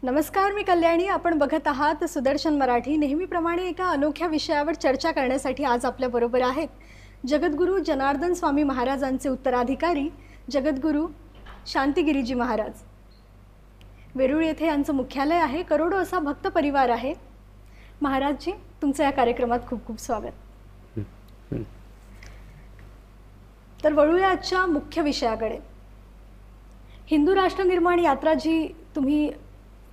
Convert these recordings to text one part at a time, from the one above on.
नमस्कार, मी कल्याणी. आपण बघत आहात सुदर्शन मराठी. नेहमीप्रमाणे एका अनोख्या विषयावर चर्चा करण्यासाठी आज आपल्याबरोबर आहेत जगद्गुरू जनार्दन स्वामी महाराजांचे उत्तराधिकारी जगद्गुरू शांतिगिरीजी महाराज. वेरूळ येथे यांचं मुख्यालय आहे. करोडो असा भक्त परिवार आहे. महाराजजी, तुमचं या कार्यक्रमात खूप खूप स्वागत. तर वळूया आजच्या मुख्य विषयाकडे. हिंदू राष्ट्र निर्माण यात्रा जी तुम्ही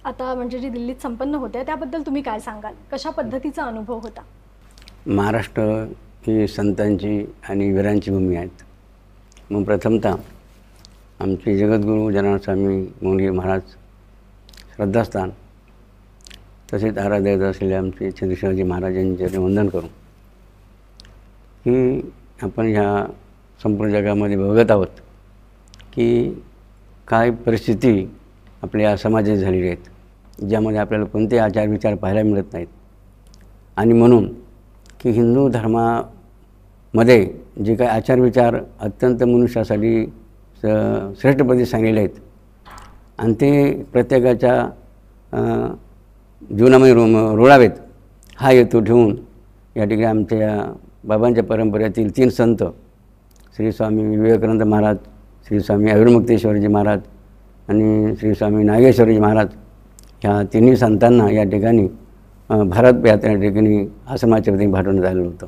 आता म्हणजे जी दिल्लीत संपन्न होते त्याबद्दल तुम्ही काय सांगाल? कशा पद्धतीचा अनुभव होता? महाराष्ट्र ही संतांची आणि वीरांची भूमी आहेत. मग प्रथमतः आमचे जगद्गुरू जनार्दन स्वामी मोंढे महाराज श्रद्धास्थान, तसेच आराध्यात असलेले आमचे चंद्रशेखरजी महाराजांचे वंदन करून की आपण ह्या संपूर्ण जगामध्ये बघत आहोत की काय परिस्थिती आपल्या समाजात झालेली आहेत, ज्यामध्ये आपल्याला कोणते आचार विचार पाहायला मिळत नाहीत. आणि म्हणून की हिंदू धर्मामध्ये जे काही आचार विचार अत्यंत मनुष्यासाठी श्रेष्ठपदी सांगलेले आहेत आणि ते प्रत्येकाच्या जीवनामध्ये रुळावेत हा हेतू ठेवून या ठिकाणी आमच्या बाबांच्या परंपरेतील 3 संत श्री स्वामी विवेकानंद महाराज, श्री स्वामी अविर्मुक्तेश्वरजी महाराज आणि श्री स्वामी नागेश्वरजी महाराज ह्या तिन्ही संतांना या ठिकाणी भारत यात्रा या ठिकाणी आश्रमाच्या वतीने पाठवण्यात आलेलं होतं.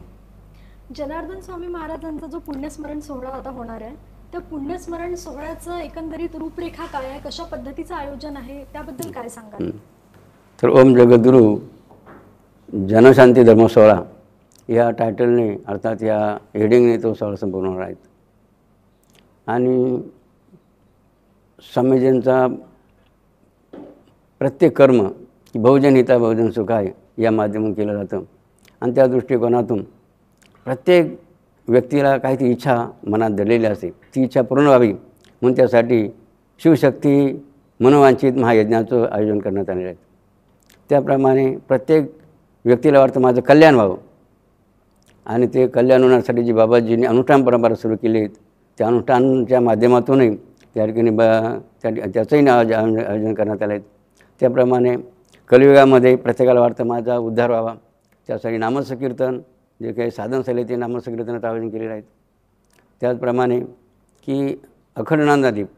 जनार्दन स्वामी महाराजांचा जो पुण्यस्मरण सोहळा आता होणार आहे, त्या पुण्यस्मरण सोहळ्याचं एकंदरीत रूपरेखा काय आहे, कशा पद्धतीचं आयोजन आहे, त्याबद्दल काय सांगाल? तर ओम जगद्गुरू जनशांती धर्म सोहळा या टायटलने अर्थात या हेडिंगने तो सोहळा संपूर्ण होणार आहेत. आणि स्वामीजींचा प्रत्येक कर्म की बहुजन हिता बहुजन सुखाय या माध्यमातून केलं जातं. आणि त्या दृष्टिकोनातून प्रत्येक व्यक्तीला काहीतरी इच्छा मनात धरलेली असते, ती इच्छा पूर्ण व्हावी म्हणून त्यासाठी शिवशक्ती मनोवांछित महायज्ञाचं आयोजन करण्यात आलेलं आहे. त्याप्रमाणे प्रत्येक व्यक्तीला वाटतं माझं कल्याण व्हावं आणि ते कल्याण होण्यासाठी जी बाबाजींनी अनुष्ठान परंपरा सुरू केली आहेत त्या अनुष्ठानच्या माध्यमातूनही त्या ठिकाणी त्याचंही आयोजन करण्यात आलं आहे. त्याप्रमाणे कलियुगामध्ये प्रत्येकाला वाटतं माझा उद्धार व्हावा, त्यासाठी नामसंकीर्तन जे काही साधन झाले ते नामसंकीर्तनाचं आयोजन केलेलं आहे. त्याचप्रमाणे की अखंड नामदीप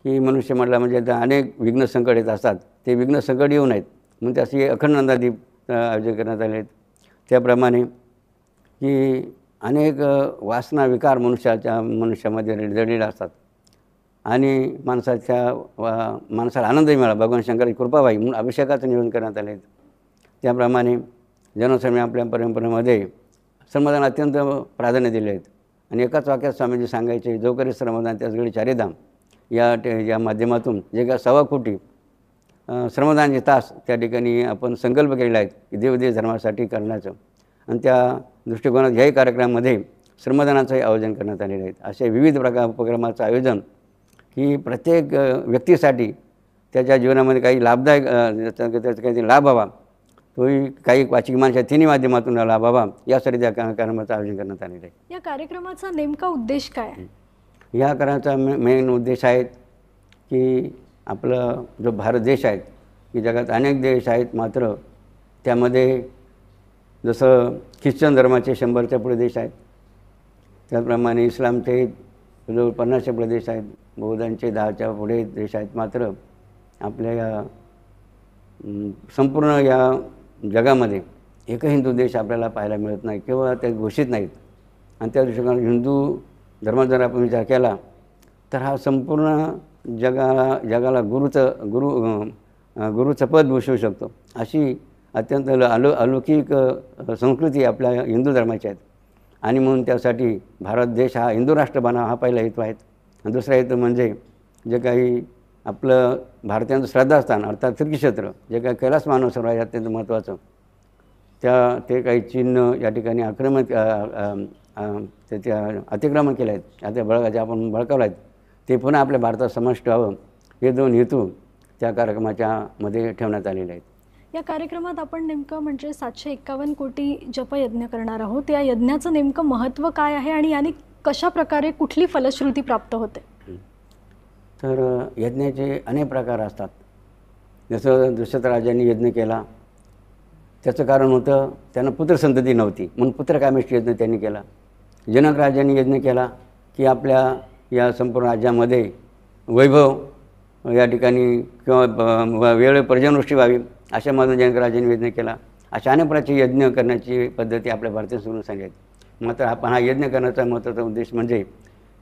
ही मनुष्य म्हटला म्हणजे अनेक विघ्न संकट येत असतात, ते विघ्न संकट येऊ नयेत म्हणून त्यासाठी अखंड नामदीप आयोजन करण्यात आले आहेत. त्याप्रमाणे की अनेक वासना विकार मनुष्यामध्ये जडलेले असतात आणि माणसाला आनंदही मिळाला भगवान शंकराची कृपा व्हावी म्हणून अभिषेकाचं नियोजन करण्यात आले. त्याप्रमाणे जनस्वामी आपल्या परंपरेमध्ये श्रमदान अत्यंत प्राधान्य दिले आहेत. आणि एकाच वाक्यात स्वामीजी सांगायचे, जो करी श्रमदान त्याच वेळी चारिधाम या माध्यमातून जे काय 1.25 कोटी श्रमदानचे तास त्या ठिकाणी आपण संकल्प केलेला आहे की देवदेश धर्मासाठी करण्याचं. आणि त्या दृष्टिकोनात ह्याही कार्यक्रमामध्ये श्रमदानाचंही आयोजन करण्यात आलेलं आहे. असे विविध उपक्रमाचं आयोजन की प्रत्येक व्यक्तीसाठी त्याच्या जीवनामध्ये काही लाभदायक त्याचा काही लाभ व्हावा, तोही काही वाचिक माणसा तिन्ही माध्यमातून लाभ व्हावा यासाठी त्या कार्यक्रमाचं आयोजन करण्यात आलेलं आहे. या कार्यक्रमाचा नेमका उद्देश काय आहे? या कार्यक्रमाचा मेन उद्देश आहे की आपलं जो भारत देश आहे की जगात अनेक देश आहेत, मात्र त्यामध्ये जसं ख्रिश्चन धर्माचे 100च्या पुढे देश आहेत, त्याचप्रमाणे इस्लामचे जवळ 50च्या पुढे देश आहेत, बौद्धांचे 10च्या पुढे देश आहेत. मात्र आपल्या या संपूर्ण या जगामध्ये एकही हिंदू देश आपल्याला पाहायला मिळत नाही किंवा ते घोषित नाहीत. आणि त्या दृष्टिकोनातून हिंदू धर्माचा जर आपण विचार केला तर हा संपूर्ण जगाला गुरुचं पद भूषवू शकतो अशी अत्यंत अलौकिक संस्कृती आपल्या हिंदू धर्माची आहेत. आणि म्हणून त्यासाठी भारत देश हा हिंदू राष्ट्र बनावा हा पहिला हेतू आहे. आणि दुसरा हेतू म्हणजे जे काही आपलं भारतीयांचं श्रद्धास्थान अर्थात तीर्थक्षेत्र जे काही कैलास मानसरोवर आहे अत्यंत महत्त्वाचं, ते काही चिन्ह या ठिकाणी त्या अतिक्रमण केले आहेत, आता जे आपण बळकावलं आहेत ते पुन्हा आपल्या भारतात समाविष्ट व्हावं हे 2 हेतू त्या कार्यक्रमाच्या मध्ये ठेवण्यात आलेले आहेत. या कार्यक्रमात आपण नेमकं म्हणजे 751 कोटी जपयज्ञ करणार आहोत. या यज्ञाचं नेमकं महत्त्व काय आहे आणि याने कशा प्रकारे कुठली फलश्रुती प्राप्त होते? तर यज्ञाचे अनेक प्रकार असतात. जसं दशरथ राजांनी यज्ञ केला, त्याचं कारण होतं त्यांना पुत्रसंतती नव्हती, म्हणून पुत्रकामेष्टी यज्ञ त्यांनी केला. जनक राजांनी यज्ञ केला की आपल्या या संपूर्ण राज्यामध्ये वैभव या ठिकाणी किंवा वेळ पर्जनवृष्टी व्हावी, अशा मानून जनक राजांनी यज्ञ केला. अशा अनेक प्रकारचे यज्ञ करण्याची पद्धती आपल्या भारतीय संस्कृतीत सांगितली. मात्र आपण हा यज्ञ करण्याचा महत्त्वाचा उद्देश म्हणजे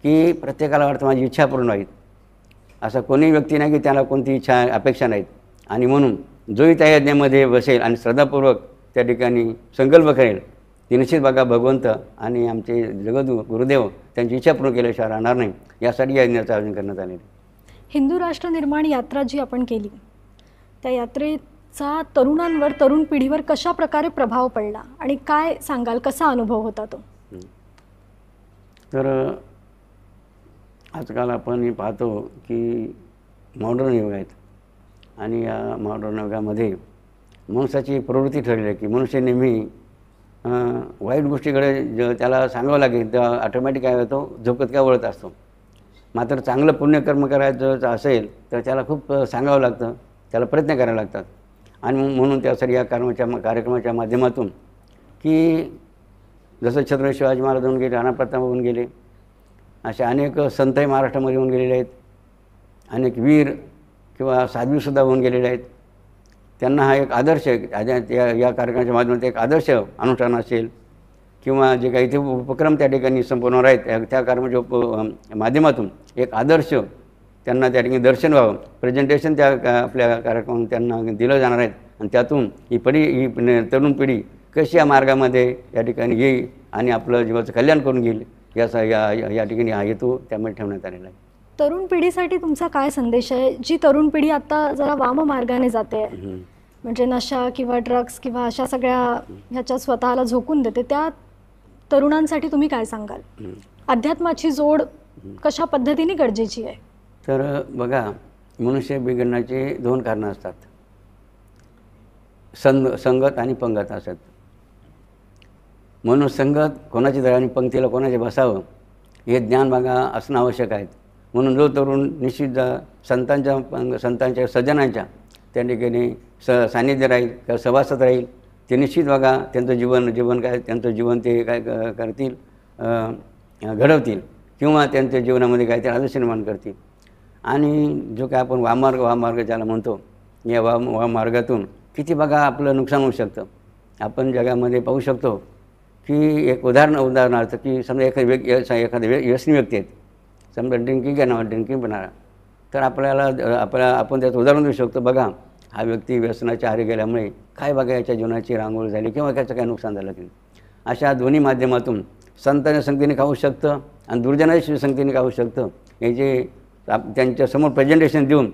की प्रत्येकाला वाटतं माझी इच्छा पूर्ण व्हावी. असा कोणी व्यक्ती नाही की त्याला कोणती इच्छा अपेक्षा नाहीत. आणि म्हणून जोही त्या यज्ञामध्ये बसेल आणि श्रद्धापूर्वक त्या ठिकाणी संकल्प करेल, ती निश्चित बघा भगवंत आणि आमचे गुरुदेव त्यांची इच्छा पूर्ण केल्याशिवाय राहणार नाही. यासाठी या यज्ञाचं आयोजन करण्यात आलेलं आहे. हिंदू राष्ट्र निर्माण यात्रा जी आपण केली, त्या यात्रेचा तरुणांवर, तरुण पिढीवर कशा प्रकारे प्रभाव पडला आणि काय सांगाल, कसा अनुभव होता तो? तर आजकाल आपण पाहतो की मॉडर्न युग आहेत आणि या मॉडर्न युगामध्ये मनुष्याची प्रवृत्ती ठरली आहे की मनुष्य नेहमी वाईट गोष्टीकडे त्याला सांगावं लागेल तर ऑटोमॅटिक काय होतो, झोपत काय वळत असतो. मात्र चांगलं पुण्यकर्म करायचं असेल तर त्याला खूप सांगावं लागतं, त्याला प्रयत्न करावे लागतात. आणि म्हणून त्यासाठी या कार्यक्रमाच्या माध्यमातून की जसं छत्रपती शिवाजी महाराज होऊन गेले, राणा प्रताप होऊन गेले, असे अनेक संतही महाराष्ट्रामध्ये होऊन गेलेले आहेत, अनेक वीर किंवा साध्वीसुद्धा होऊन गेलेले आहेत. त्यांना हा एक आदर्श या कार्यक्रमाच्या माध्यमातून एक आदर्श अनुष्ठान असेल किंवा जे काही ते उपक्रम त्या ठिकाणी संपवणार आहेत त्या कार्यक्रमाच्या माध्यमातून एक आदर्श त्यांना त्या ठिकाणी दर्शन व्हावं, प्रेझेंटेशन त्या आपल्या कार्यक्रमातून त्यांना दिलं जाणार आहेत. आणि त्यातून ही तरुण पिढी कशी या मार्गामध्ये या ठिकाणी येईल आणि आपलं जीवाचं कल्याण करून घेईल याचा या ठिकाणी हा हेतू त्यामध्ये ठेवण्यात आलेला आहे. तरुण पिढीसाठी तुमचा काय संदेश आहे? जी तरुण पिढी आता जरा वाम मार्गाने जाते, म्हणजे नशा किंवा ड्रग्स किंवा अशा सगळ्या ह्याच्यात स्वतःला झोकून देते, त्या तरुणांसाठी तुम्ही काय सांगाल? अध्यात्माची जोड कशा पद्धतीने गरजेची आहे? तर बघा, मनुष्य बिघडण्याचे दोन कारणं असतात, संगत आणि पंगत असतात. म्हणून संगत कोणाची आणि पंक्तीला कोणाचे बसावं हे ज्ञान बघा असणं आवश्यक आहे. म्हणून जो तरुण निश्चित संतांच्या सज्जनांच्या त्या ठिकाणी सान्निध्य राहील किंवा सभासद राहील, ते निश्चित बघा त्यांचं त्यांचं जीवन ते काय करतील, घडवतील किंवा त्यांच्या जीवनामध्ये काय ते आदर्श निर्माण करतील. आणि जो काय आपण वाममार्ग ज्याला म्हणतो, या वाममार्गातून किती बघा आपलं नुकसान होऊ शकतं. आपण जगामध्ये पाहू शकतो की एक उदाहरणार्थ की समजा एखादा व्यसनी व्यक्ती आहेत, समजा ड्रिंकिंग बनणारा, तर आपण त्याचं उदाहरण देऊ शकतो. बघा, हा व्यक्ती व्यसनाच्या आहारी गेल्यामुळे काय बघा याच्या जीवनाची रांगोळी झाली किंवा त्याचं काय नुकसान झालं की. अशा दोन्ही माध्यमातून संतांच्या संगतीने खाऊ शकतं आणि दुर्जनाच्या संगतीने खाऊ शकतं. हे जे त्यांच्यासमोर प्रेझेंटेशन देऊन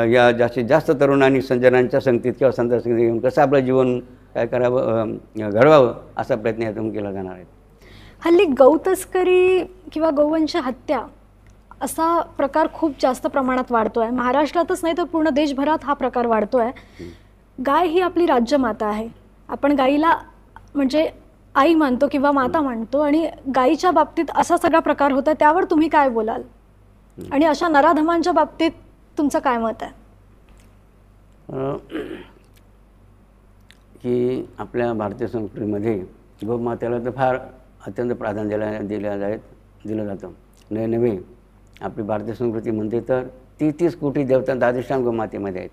या जास्तीत जास्त तरुणांनी संजनांच्या संगतीत किंवा संतांच्या संगतीत येऊन कसं आपलं जीवन काय करावं, घडवावं असा प्रयत्न यातून केला जाणार आहे. हल्ली गौतस्करी किंवा गौवंश हत्या असा प्रकार खूप जास्त प्रमाणात वाढतो आहे. महाराष्ट्रातच नाही तर पूर्ण देशभरात हा प्रकार वाढतो आहे. गाय ही आपली राज्यमाता आहे. आपण गाईला म्हणजे आई मानतो किंवा माता मानतो, आणि गाईच्या बाबतीत असा सगळा प्रकार होता, त्यावर तुम्ही काय बोलाल? आणि अशा नराधमांच्या बाबतीत तुमचं काय मत आहे? की आपल्या भारतीय संस्कृतीमध्ये गोमातेला तर फार अत्यंत प्राधान्य दिलं जातं. नव्हे, आपली भारतीय संस्कृती म्हणते तर 30 कोटी देवतांचा अधिष्ठान गोमातेमध्ये आहेत.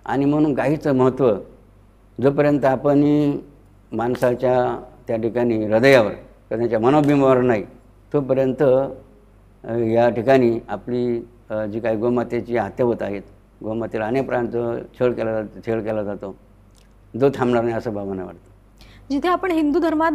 आणि म्हणून गाईचं महत्त्व जोपर्यंत आपण माणसाच्या त्या ठिकाणी हृदयावर किंवा त्याच्या मनोबिंबावर नाही, तोपर्यंत या ठिकाणी आपली जी काही गोमातेची हत्या होत आहेत, गोमातेला अनेक प्राण्यांचा छळ केला जातो, जो थांबणार नाही असं भावना वाटतं. जिथे आपण हिंदू धर्मात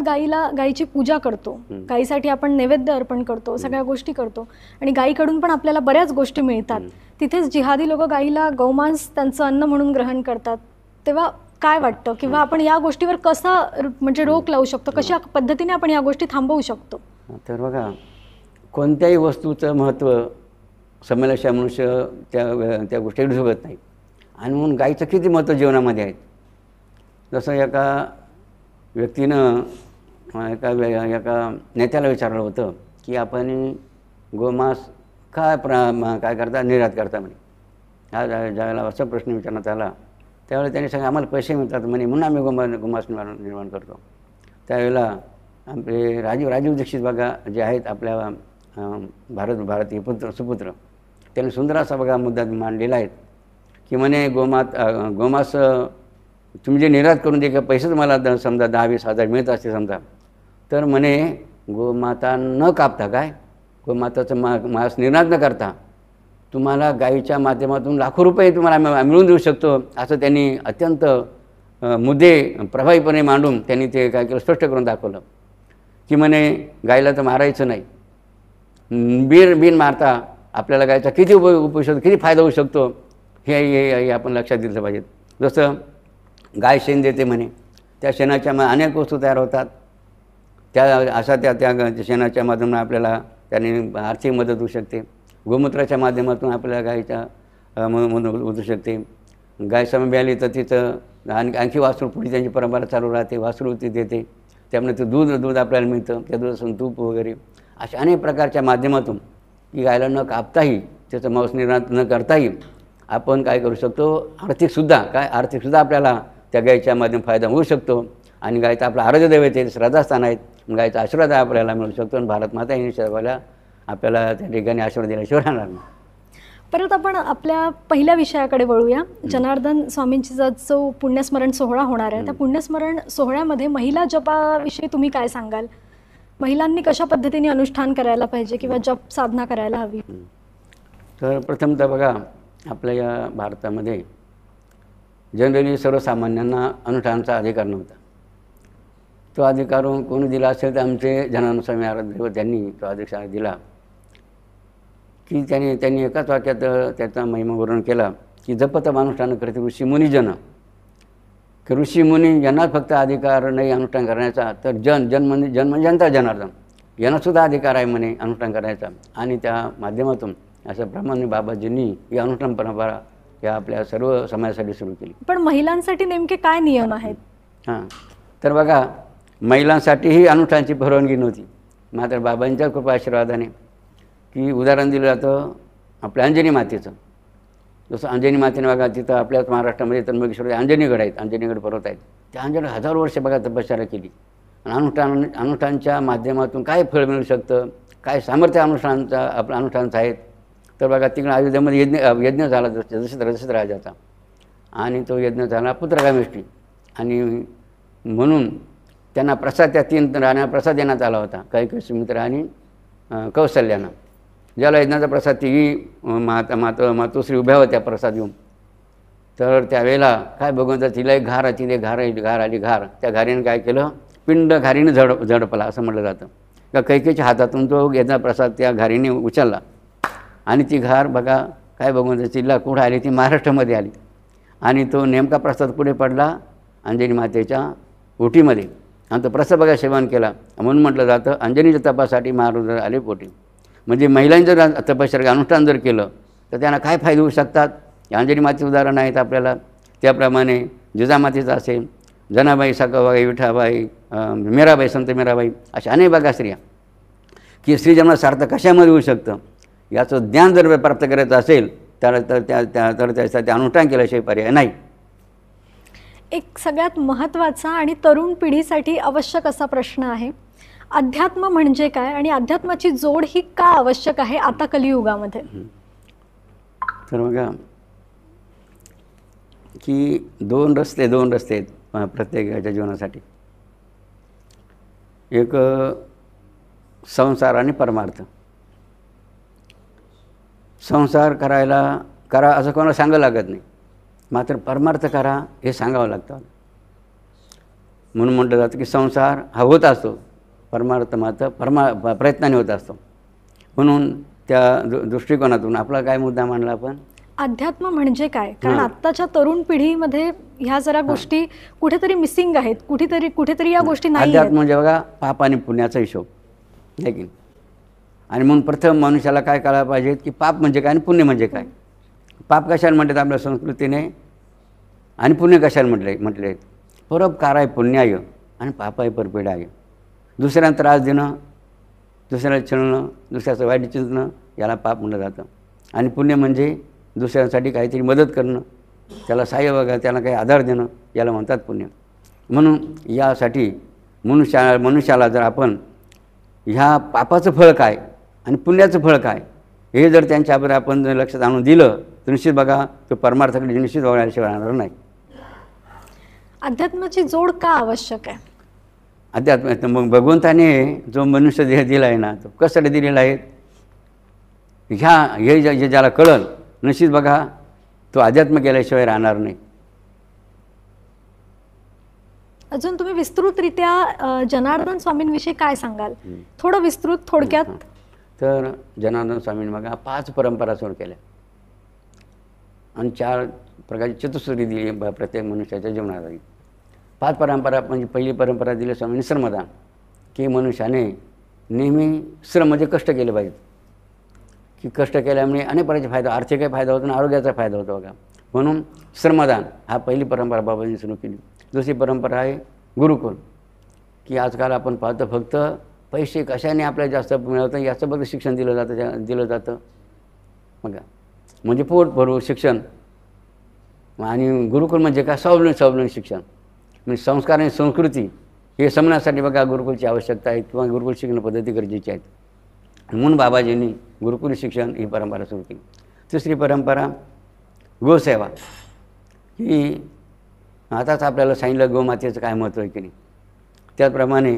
गायीची पूजा करतो, गायीसाठी आपण नैवेद्य अर्पण करतो, सगळ्या गोष्टी करतो, आणि गायीकडून पण आपल्याला बऱ्याच गोष्टी मिळतात, तिथेच जिहादी लोक गायीला गौमांस त्यांचं अन्न म्हणून ग्रहण करतात. तेव्हा काय वाटतं, किंवा आपण या गोष्टीवर कसा म्हणजे रोख लावू शकतो, कशा पद्धतीने आपण या गोष्टी थांबवू शकतो? तर बघा, कोणत्याही वस्तूचं महत्त्व समजल्याशिवाय मनुष्य त्या गोष्टीकडे झुकत नाही. आणि म्हणून गायीचं किती महत्त्व जीवनामध्ये आहे. जसं एका व्यक्तीनं एका नेत्याला विचारलं होतं की आपण गोमांस काय करता, निर्यात करता म्हणे. हा ज्यावेळेला असा प्रश्न विचारण्यात आला त्यावेळेला त्यांनी सांगितलं आम्हाला पैसे मिळतात म्हणे म्हणून आम्ही गोमांस निर्माण करतो. त्यावेळेला आपले राजीव दीक्षित बघा जे आहेत आपल्या भारतीय सुपुत्र त्यांनी सुंदर असा बघा मुद्दा मांडलेला आहे की म्हणे गोमांस तुम्ही जे निर्यात करून दे का पैसे तुम्हाला समजा 10-20 हजार मिळत असते समजा तर म्हणे गोमाता न कापता काय गोमाताचं मांस निर्यात न करता तुम्हाला गायीच्या माध्यमातून लाखो रुपये तुम्हाला मिळवून देऊ शकतो असं त्यांनी अत्यंत मुद्दे प्रभावीपणे मांडून त्यांनी ते काय केलं स्पष्ट करून दाखवलं की म्हणे गायीला तर मारायचं नाही, बिन मारता आपल्याला गायचा किती उपयोग शकतो किती फायदा होऊ शकतो हे आपण लक्षात दिलं पाहिजे. जसं गाय शेण देते म्हणे त्या शेणाच्या अनेक वस्तू तयार होतात त्या शेणाच्या माध्यमातून आपल्याला त्याने आर्थिक मदत होऊ शकते. गोमूत्राच्या माध्यमातून आपल्याला गायीच्या मदत होऊ शकते. गाय समय आली तर तिचं आणखी वासरू पुढे त्यांची परंपरा चालू राहते, वासरू ती देते त्यामुळे ते दूध आपल्याला मिळतं, त्या दुधापासून तूप वगैरे अशा अनेक प्रकारच्या माध्यमातून की गायला न कापताही त्याचं मांस निर्माण न करताही आपण काय करू शकतो आर्थिकसुद्धा आपल्याला त्या गायीच्या माध्यमातून फायदा होऊ शकतो. आणि गायचं आपलं आरोग्य दैवत आहे, श्रद्धास्थान आहेत, गायचा आशीर्वाद आपल्याला मिळू शकतो आणि भारत माता यांनी सर्वाला आपल्याला त्या ठिकाणी आशीर्वाद दिल्याशिवाय राहणार नाही. परत आपण आपल्या पहिल्या विषयाकडे वळूया. जनार्दन स्वामींचा जो पुण्यस्मरण सोहळा होणार आहे त्या पुण्यस्मरण सोहळ्यामध्ये महिला जपाविषयी तुम्ही काय सांगाल? महिलांनी कशा पद्धतीने अनुष्ठान करायला पाहिजे किंवा जप साधना करायला हवी? तर प्रथमतः बघा आपल्या या भारतामध्ये जनरली सर्वसामान्यांना अनुष्ठानाचा अधिकार नव्हता. तो अधिकार कोणी दिला असेल तर आमचे जनार्दन स्वामी आराध्य त्यांनी तो अधिकार दिला की त्यांनी एकाच वाक्यात त्याचा महिमा वर्णन केला की जपतप अनुष्ठान करते ऋषीमुनीजन की ऋषीमुनी यांना फक्त अधिकार नाही अनुष्ठान करण्याचा तर जन म्हणजे जनता जनार्दन यांनासुद्धा अधिकार आहे म्हणे अनुष्ठान करायचा. आणि त्या माध्यमातून असं ब्रह्मज्ञ बाबाजींनी ही अनुष्ठान परंपरा या आपल्या सर्व समाजासाठी सुरू केली. पण महिलांसाठी नेमके काय नियम आहेत? हां तर बघा महिलांसाठीही अनुष्ठानाची परवानगी नव्हती. मात्र बाबांच्या कृपा आशीर्वादाने की उदाहरण दिलं जातं आपल्या अंजनी मातेचं. जसं अंजनी मातेने बघा तिथं आपल्याच महाराष्ट्रामध्ये त्र्यंबकेश्वर अंजनीगड आहेत, अंजनीगड पर्वत आहेत, त्या अंजनी हजारो वर्ष बघा तपश्चर्या केली आणि अनुष्ठानच्या माध्यमातून काय फळ मिळू शकतं, काय सामर्थ्य आपलं अनुष्ठानचं आहेत. तर बघा तिकडे अयोध्येमध्ये यज्ञ झाला दशरथ राजाचा आणि तो यज्ञ झाला पुत्रकामेष्टी आणि म्हणून त्यांना प्रसाद त्या 3 राण्या प्रसाद देण्यात आला होता कैकेयी सुमित्रा आणि कौशल्यानं. ज्याला यज्ञाचा प्रसाद तिघी मातोश्री उभ्या होत्या प्रसाद घेऊन. तर त्यावेळेला काय भगवंता तिला एक घार आली त्या घारीने काय केलं पिंड घारीने झडपला असं म्हटलं जातं. का कैकेयीच्या हातातून तो यज्ञ प्रसाद त्या घारीने उचलला आणि ती घार बघा काय भगवंता तिला कुठं आली ती महाराष्ट्रामध्ये आली आणि तो नेमका प्रसाद पुढे पडला अंजनी मातेच्या ओटीमध्ये आणि तो प्रसाद बघा सेवन केला म्हणून म्हटलं जातं अंजनीच्या तपासाठी महारुद्र आले पोटी. म्हणजे महिलांचं जर तपश्चर्या अनुष्ठान जर केलं तर त्यांना काय फायदे होऊ शकतात. अंजनी मातेचं उदाहरण आहेत आपल्याला. त्याप्रमाणे जिजामातेचं असेल, जनाबाई, सखाबाई, विठाबाई, मीराबाई, संत मीराबाई अशा अनेक बघा स्त्रिया की स्त्रीजन्म सार्थक कशामध्ये होऊ शकतं याचं ज्ञान जर प्राप्त करायचं असेल तर त्यासाठी अनुष्ठान केल्याशिवाय पर्याय नाही. एक सगळ्यात महत्त्वाचा आणि तरुण पिढीसाठी आवश्यक असा प्रश्न आहे, अध्यात्म म्हणजे काय आणि अध्यात्माची जोड ही का आवश्यक आहे आता कलियुगामध्ये? तर बघा की दोन रस्ते आहेत प्रत्येकाच्या जीवनासाठी. एक संसार आणि परमार्थ. संसार करा असं कोणाला सांगावं लागत नाही, मात्र परमार्थ करा हे सांगावं लागतं. म्हणून म्हटलं जातं की संसार हा होत असतो, परमार्थ मात्र प्रयत्नाने होत असतो. म्हणून त्या दृष्टिकोनातून आपला काय मुद्दा मांडला आपण, अध्यात्म म्हणजे काय? कारण आत्ताच्या तरुण पिढीमध्ये ह्या जरा गोष्टी कुठेतरी मिसिंग आहेत, कुठेतरी या गोष्टी नाही. अध्यात्म म्हणजे बघा पाप आणि पुण्याचा हिशोब आहे की. आणि म्हणून प्रथम मनुष्याला काय कळायला पाहिजे की पाप म्हणजे काय आणि पुण्य म्हणजे काय. पाप कशाला म्हणतात आपल्या संस्कृतीने आणि पुण्य कशाला म्हटले. परोपकाराय पुण्याय आणि पापाय परपीडाय. दुसऱ्यांना त्रास देणं, दुसऱ्याला छळणं, दुसऱ्याचं वाईट चिंतणं याला पाप म्हटलं जातं. आणि पुण्य म्हणजे दुसऱ्यांसाठी काहीतरी मदत करणं, त्याला सहाय्य बघा, त्याला काही आधार देणं, याला म्हणतात पुण्य. म्हणून यासाठी मनुष्याला जर आपण ह्या पापाचं फळ काय आणि पुण्याचं फळ काय हे जर त्यांच्यावर आपण जर लक्षात आणून दिलं तर निश्चित बघा तो परमार्थाकडे निश्चित वळल्याशिवाय राहणार नाही. अध्यात्माची जोड का आवश्यक आहे? अध्यात्म मग भगवंताने जो मनुष्य देह दिला आहे ना, तो कशासाठी दिलेला आहे? हे ज्याला कळलं निश्चित बघा तो अध्यात्म केल्याशिवाय राहणार नाही. अजून तुम्ही विस्तृतरित्या जनार्दन स्वामींविषयी काय सांगाल? थोडं विस्तृत थोडक्यात. तर जनार्दन स्वामींनी बघा 5 परंपरा सुरू केल्या आणि 4 प्रकारची चतुसूत्री दिली प्रत्येक मनुष्याच्या जीवनात. 5 परंपरा म्हणजे पहिली परंपरा दिली स्वामींनी श्रमदान, की मनुष्याने नेहमी श्रम म्हणजे कष्ट केले पाहिजेत, की कष्ट केल्यामुळे अनेक प्रकारचे फायदा, आर्थिकही फायदा होतो आणि आरोग्याचा फायदा होतो बघा. म्हणून श्रमदान हा पहिली परंपरा बाबांनी सुरू केली. दुसरी परंपरा आहे गुरुकुल, की आजकाल आपण पाहतो फक्त पैसे कशाने आपल्याला जास्त मिळवतं याचं फक्त शिक्षण दिलं जातं बघा, म्हणजे पोट भरू शिक्षण. आणि गुरुकुल म्हणजे काय? स्वावलंबी शिक्षण, म्हणजे संस्कार आणि संस्कृती हे समजण्यासाठी बघा गुरुकुलची आवश्यकता आहे किंवा गुरुकुल शिक्षण पद्धती गरजेची आहेत. म्हणून बाबाजींनी गुरुकुल शिक्षण ही परंपरा सुरू केली. तिसरी परंपरा गोसेवा, ही आताच आपल्याला सांगितलं गोमातेचं काय महत्त्व आहे की नाही. त्याचप्रमाणे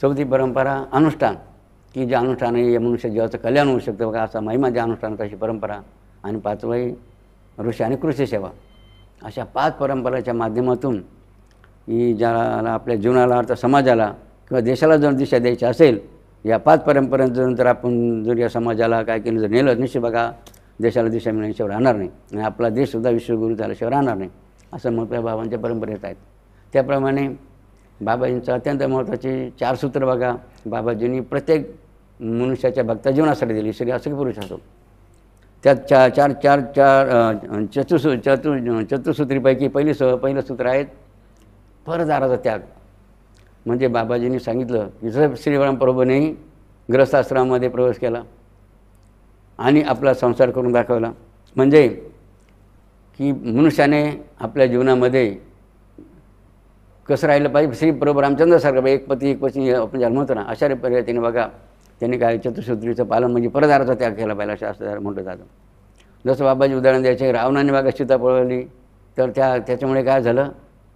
चौथी परंपरा अनुष्ठान, की ज्या अनुष्ठानाने या मनुष्य जीवाचं कल्याण होऊ शकतं बघा, असा महिमा ज्या अनुष्ठानात अशी परंपरा. आणि 5वी ऋषी आणि कृषी सेवा. अशा 5 परंपराच्या माध्यमातून ही ज्याला आपल्या जीवनाला अर्थ समाजाला किंवा देशाला जर दिशा द्यायची असेल, या 5 परंपरांचं जर आपण जर या समाजाला काय केलं जर नेलं निश्चित बघा देशाला दिशा मिळण्याशिवाय राहणार नाही आणि आपला देशसुद्धा विश्वगुरू झाल्याशिवाय राहणार नाही, असं महत्त्व बाबांच्या परंपरेत आहेत. त्याप्रमाणे बाबाजींचं अत्यंत महत्त्वाचे 4 सूत्र बघा बाबाजींनी प्रत्येक मनुष्याच्या भक्ता जीवनासाठी दिली, स्त्री असो की पुरुष असो. त्यात चतुसूत्रीपैकी पहिलं सूत्र आहे परदाराचा त्याग. म्हणजे बाबाजींनी सांगितलं की जर श्रीरामप्रभूनेही गृहस्थाश्रमामध्ये प्रवेश केला आणि आपला संसार करून दाखवला, म्हणजे की मनुष्याने आपल्या जीवनामध्ये कसं राहिलं पाहिजे, श्री प्रभू रामचंद्रासारखं एक पती एक पत्नी आपण ज्याला म्हणतो ना, अशा पद्धतीने बघा त्यांनी काय चतुसूत्रीचं पालन म्हणजे परदाराचा त्याग केला पाहिजे असं म्हटलं जातं. जसं बाबाजी उदाहरण द्यायचे, रावणाने बघा सीता पळवली तर त्याच्यामुळे काय झालं,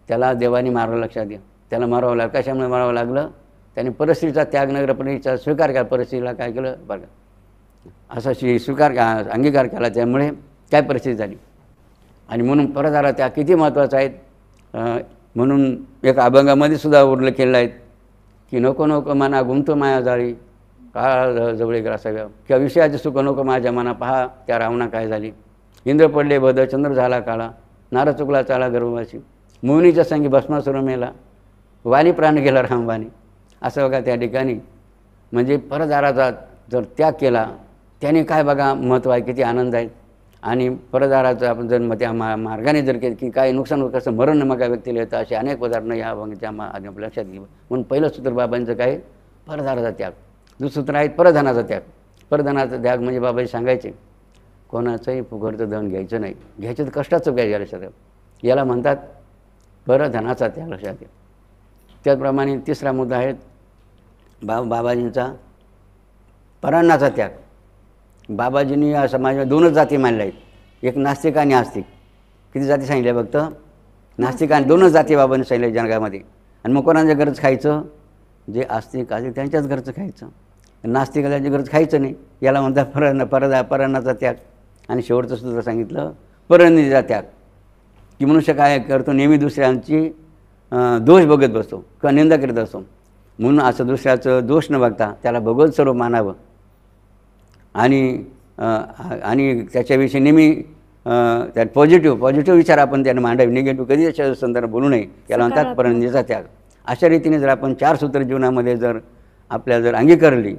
त्याला देवाने मारावं, लक्षात द्या, त्याला मारावं लागलं. कशामुळे मारावं लागलं? त्याने परस्त्रीचा त्याग नगरपणीचा स्वीकार केला, परस्त्रीला काय केलं बघा असा अंगीकार केला, त्यामुळे काय परिस्थिती झाली. आणि म्हणून परदारा त्याग किती महत्त्वाचा आहे. म्हणून एक अभंगामध्ये सुद्धा उल्लेख केलेला आहे की नको नको मना गुंतो माया जाळी काळ जवळे ग्रासाव्या, किंवा विषयाचे सुख नको माझ्या मना, पहा त्या रावणा काय झाली. इंद्र पडले बद चंद्र झाला काळा, नारद चुकला चाला गर्भवासी, मोहिनीच्या संगी भस्मासुर मेला, वाली प्राण गेला रामवाणी. असं बघा त्या ठिकाणी म्हणजे परदाराचा जर त्याग केला त्याने काय बघा महत्त्व आहे, किती आनंद आहे. आणि परदाराचं आपण जर त्या मार्गाने जर केलं की काय नुकसान होतं, कसं मरण मग व्यक्तीला येतं, असे अनेक उदाहरणं या अभंगाच्या आपल्या लक्षात घेऊ. म्हणून पहिलं सूत्र बाबांचं काय, परदाराचा त्याग. दुसरं सूत्र आहे परधनाचा त्याग. परधनाचा त्याग म्हणजे बाबाजी सांगायचे कोणाचंही फुकटचं धन घ्यायचं नाही, घ्यायचं तर कष्टाचं घ्यायचं लक्षात. याला म्हणतात परधनाचा त्याग, लक्षात घ्या. त्याचप्रमाणे तिसरा मुद्दा आहे बाबाजींचा परान्नाचा त्याग. बाबाजींनी या समाजात 2च जाती मानल्या आहेत, एक नास्तिक आणि आस्तिक. किती जाती सांगितल्या फक्त? नास्तिक आणि 2च जाती बाबांनी सांगितल्या जगामध्ये. आणि मग कोणाच्या घरच खायचं, जे आस्तिक आस्तिक त्यांच्याच घरचं खायचं, नास्तिकाला गरज खायचं नाही, याला म्हणतात परान्नाचा त्याग. आणि शेवटचं सूत्र सांगितलं परनिंदेचा त्याग, की मनुष्य काय करतो, नेहमी दुसऱ्यांची दोष बघत बसतो किंवा निंदा करीत असतो. म्हणून असं दुसऱ्याचं दोष न बघता त्याला भगवत स्वरूप मानावं आणि त्याच्याविषयी नेहमी त्यात पॉझिटिव्ह विचार आपण त्याने मांडावे, निगेटिव्ह कधी त्याच्या संदर्भात बोलू नये, याला म्हणतात परनिंदेचा त्याग. अशा रीतीने जर आपण 4 सूत्र जीवनामध्ये जर आपल्याला जर अंगीकारली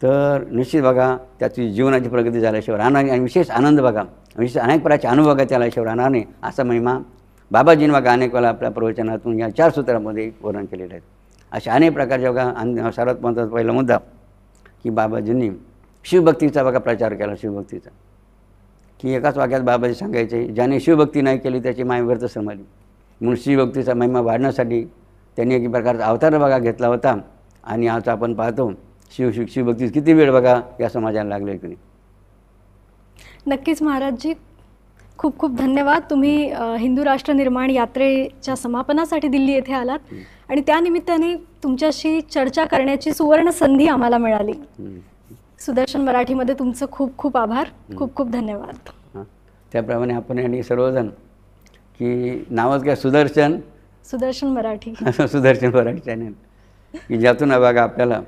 तर निश्चित बघा त्याची जीवनाची प्रगती झाल्याशिवाय राहणार. आणि विशेष आनंद बघा, विशेष अनेक प्रकारचे अनुभव बघा त्याल्याशिवाय राहणार नाही, असा महिमा बाबाजींनी बघा अनेक वेळा आपल्या प्रवचनातून या 4 सूत्रामध्ये वर्णन केलेले आहेत. अशा अनेक प्रकारच्या बघा. सर्वात महत्त्वाचा पहिला मुद्दा की बाबाजींनी शिवभक्तीचा बघा प्रचार केला. शिवभक्तीचा की एकाच वाक्यात बाबाजी सांगायचे, ज्याने शिवभक्ती नाही केली त्याची माय व्यर्थ श्रमाली. म्हणून शिवभक्तीचा महिमा वाढण्यासाठी त्यांनी एक प्रकारचा अवतार बघा घेतला होता. आणि आज आपण पाहतो शिवभक्ती किती वेळ बघा या समाजाला लागले की नाही. नक्कीच महाराजजी, खूप खूप धन्यवाद. तुम्ही हिंदू राष्ट्र निर्माण यात्रेच्या समापनासाठी दिल्ली येथे आलात आणि त्यानिमित्ताने तुमच्याशी चर्चा करण्याची सुवर्ण संधी आम्हाला मिळाली. सुदर्शन मराठीमध्ये तुमचं खूप खूप आभार, खूप खूप धन्यवाद. त्याप्रमाणे आपण आणि सर्वजण की नावच काय सुदर्शन मराठी सुदर्शन मराठी चॅनल, की ज्यातून बघा आपल्याला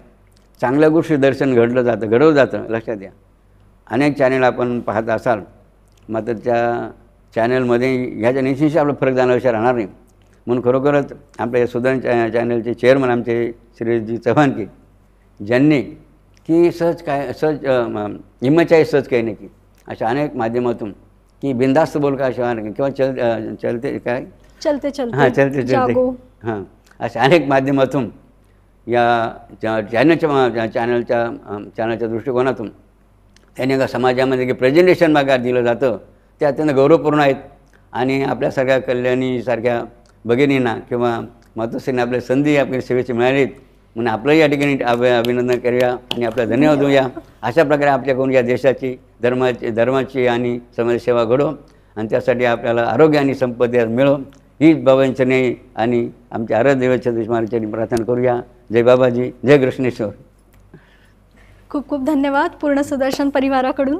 चांगल्या गोष्टी दर्शन घडवलं जातं. लक्षात द्या, अनेक चॅनल आपण पाहत असाल, मात्र त्या चॅनलमध्ये ह्याच्या निश्चितशी आपला फरक जाणवायचा राहणार नाही. म्हणून खरोखरच आपल्या या सुदर्शन चॅनलचे चेअरमन आमचे श्रीजी चव्हाण की ज्यांनी की सहज हिम्मतच्या सहज काही नाही की अशा अनेक माध्यमातून की बिंदास्त बोल का शिवाय किंवा चलते चलते हां अशा अनेक माध्यमातून या चॅनलच्या दृष्टिकोनातून त्यांनी एका समाजामध्ये प्रेझेंटेशन मागार दिलं जातं ते अत्यंत गौरवपूर्ण आहेत. आणि आपल्यासारख्या कल्याणीसारख्या भगिनींना किंवा मातोश्रींना आपल्या संधी आपल्या सेवेची मिळालीत म्हणून आपलंही या ठिकाणी अभिनंदन करूया आणि आपला धन्यवाद देऊया. अशा प्रकारे आपल्याकडून या देशाची धर्माची आणि समाजसेवा घडो आणि त्यासाठी आपल्याला आरोग्य आणि संपत्ती मिळो हीच बाबांचरणी आणि आमच्या आराध्य दैवत छत्रपती महाराजांनी प्रार्थना करूया. जय बाबाजी, जय कृष्णेश्वर. खूप खूप धन्यवाद पूर्ण सुदर्शन परिवाराकडून.